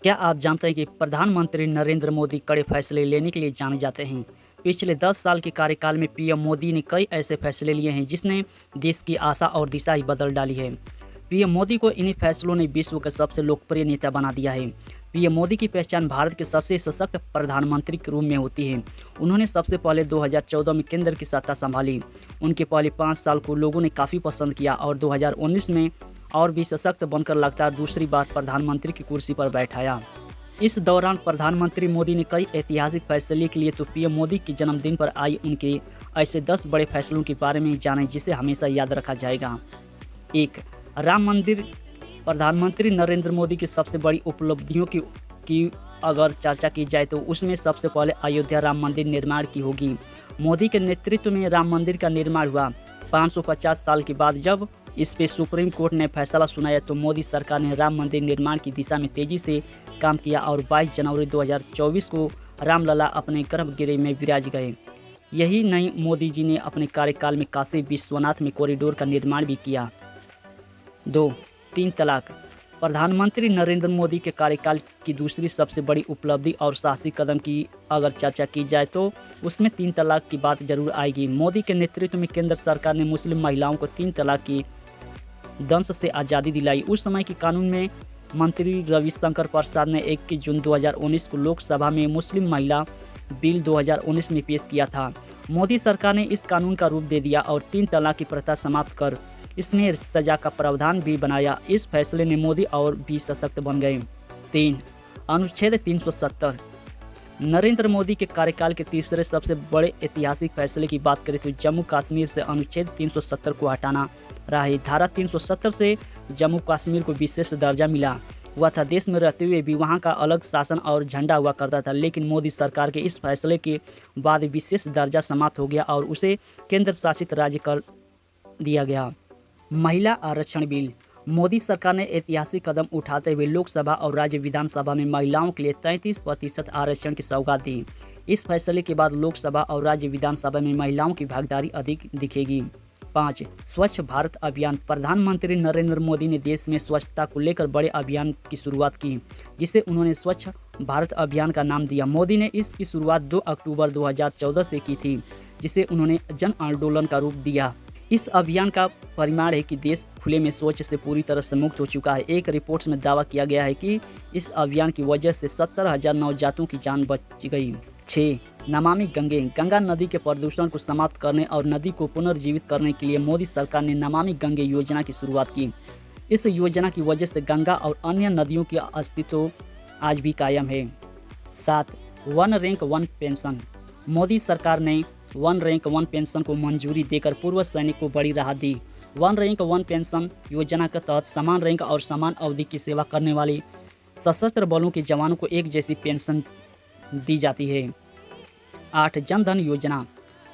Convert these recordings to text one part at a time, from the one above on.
क्या आप जानते हैं कि प्रधानमंत्री नरेंद्र मोदी कड़े फैसले लेने के लिए जाने जाते हैं। पिछले 10 साल के कार्यकाल में पीएम मोदी ने कई ऐसे फैसले लिए हैं जिसने देश की आशा और दिशा ही बदल डाली है। पीएम मोदी को इन्हीं फैसलों ने विश्व के सबसे लोकप्रिय नेता बना दिया है। पीएम मोदी की पहचान भारत के सबसे सशक्त प्रधानमंत्री के रूप में होती है। उन्होंने सबसे पहले 2014 में केंद्र की सत्ता संभाली। उनके पहले 5 साल को लोगों ने काफ़ी पसंद किया और 2019 में और भी सशक्त बनकर लगातार दूसरी बार प्रधानमंत्री की कुर्सी पर बैठाया। इस दौरान प्रधानमंत्री मोदी ने कई ऐतिहासिक फैसले लिए। तो पीएम मोदी के जन्मदिन पर आई उनके ऐसे 10 बड़े फैसलों के बारे में जानें जिसे हमेशा याद रखा जाएगा। 1. राम मंदिर। प्रधानमंत्री नरेंद्र मोदी की सबसे बड़ी उपलब्धियों की अगर चर्चा की जाए तो उसमें सबसे पहले अयोध्या राम मंदिर निर्माण की होगी। मोदी के नेतृत्व में राम मंदिर का निर्माण हुआ। 550 साल के बाद जब इस पे सुप्रीम कोर्ट ने फैसला सुनाया तो मोदी सरकार ने राम मंदिर निर्माण की दिशा में तेजी से काम किया और 22 जनवरी 2024 को रामलला अपने गर्भगृह में विराज गए। यही नहीं, मोदी जी ने अपने कार्यकाल में काशी विश्वनाथ में कॉरिडोर का निर्माण भी किया। 2. 3 तलाक। प्रधानमंत्री नरेंद्र मोदी के कार्यकाल की दूसरी सबसे बड़ी उपलब्धि और साहसिक कदम की अगर चर्चा की जाए तो उसमें 3 तलाक की बात जरूर आएगी। मोदी के नेतृत्व में केंद्र सरकार ने मुस्लिम महिलाओं को 3 तलाक की दंश से आज़ादी दिलाई। उस समय के कानून में मंत्री रविशंकर प्रसाद ने 21 जून 2019 को लोकसभा में मुस्लिम महिला बिल 2019 में पेश किया था। मोदी सरकार ने इस कानून का रूप दे दिया और 3 तलाक की प्रथा समाप्त कर इसमें सजा का प्रावधान भी बनाया। इस फैसले ने मोदी और भी सशक्त बन गए। 3. अनुच्छेद 370। नरेंद्र मोदी के कार्यकाल के तीसरे सबसे बड़े ऐतिहासिक फैसले की बात करें तो जम्मू कश्मीर से अनुच्छेद 370 को हटाना रहा है। धारा 370 से जम्मू कश्मीर को विशेष दर्जा मिला हुआ था। देश में रहते हुए भी वहां का अलग शासन और झंडा हुआ करता था, लेकिन मोदी सरकार के इस फैसले के बाद विशेष दर्जा समाप्त हो गया और उसे केंद्र शासित राज्य कर दिया गया। महिला आरक्षण बिल। मोदी सरकार ने ऐतिहासिक कदम उठाते हुए लोकसभा और राज्य विधानसभा में महिलाओं के लिए 33% आरक्षण की सौगात दी। इस फैसले के बाद लोकसभा और राज्य विधानसभा में महिलाओं की भागीदारी अधिक दिखेगी। 5. स्वच्छ भारत अभियान। प्रधानमंत्री नरेंद्र मोदी ने देश में स्वच्छता को लेकर बड़े अभियान की शुरुआत की जिसे उन्होंने स्वच्छ भारत अभियान का नाम दिया। मोदी ने इसकी शुरुआत 2 अक्टूबर 2014 से की थी जिसे उन्होंने जन आंदोलन का रूप दिया। इस अभियान का परिणाम है कि देश खुले में शौच से पूरी तरह से मुक्त हो चुका है। एक रिपोर्ट में दावा किया गया है कि इस अभियान की वजह से 70,000 नवजातों की जान बच गई। 6. नमामि गंगे। गंगा नदी के प्रदूषण को समाप्त करने और नदी को पुनर्जीवित करने के लिए मोदी सरकार ने नमामि गंगे योजना की शुरुआत की। इस योजना की वजह से गंगा और अन्य नदियों की अस्तित्व आज भी कायम है। 7. One rank one pension. Modi सरकार ने वन रैंक वन पेंशन को मंजूरी देकर पूर्व सैनिक को बड़ी राहत दी। वन रैंक वन पेंशन योजना के तहत समान रैंक और समान अवधि की सेवा करने वाली सशस्त्र बलों के जवानों को एक जैसी पेंशन दी जाती है। 8. जन धन योजना।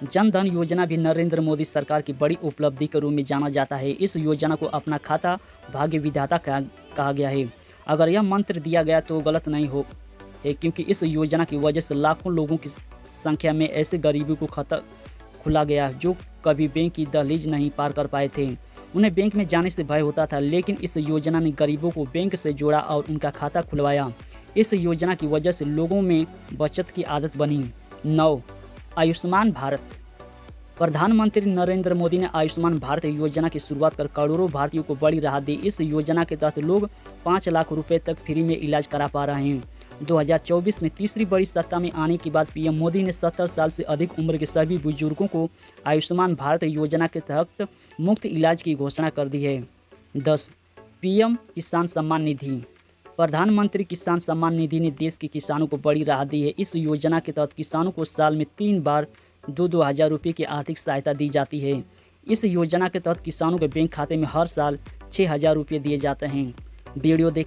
जन धन योजना भी नरेंद्र मोदी सरकार की बड़ी उपलब्धि के रूप में जाना जाता है। इस योजना को अपना खाता भाग्य विधाता कहा गया है। अगर यह मंत्र दिया गया तो गलत नहीं हो है, क्योंकि इस योजना की वजह से लाखों लोगों की संख्या में ऐसे गरीबों को खाता खुला गया जो कभी बैंक की दहलीज नहीं पार कर पाए थे। उन्हें बैंक में जाने से भय होता था, लेकिन इस योजना ने गरीबों को बैंक से जोड़ा और उनका खाता खुलवाया। इस योजना की वजह से लोगों में बचत की आदत बनी। 9. आयुष्मान भारत। प्रधानमंत्री नरेंद्र मोदी ने आयुष्मान भारत योजना की शुरुआत कर करोड़ों भारतीयों को बड़ी राहत दी। इस योजना के तहत लोग 5 लाख रुपए तक फ्री में इलाज करा पा रहे हैं। 2024 में तीसरी बड़ी सत्ता में आने के बाद पीएम मोदी ने 70 साल से अधिक उम्र के सभी बुजुर्गों को आयुष्मान भारत योजना के तहत मुफ्त इलाज की घोषणा कर दी है। 10. पीएम किसान सम्मान निधि। प्रधानमंत्री किसान सम्मान निधि ने देश के किसानों को बड़ी राहत दी है। इस योजना के तहत किसानों को साल में 3 बार 2-2 हज़ार रुपये की आर्थिक सहायता दी जाती है। इस योजना के तहत किसानों के बैंक खाते में हर साल 6,000 रुपये दिए जाते हैं। वीडियो देखने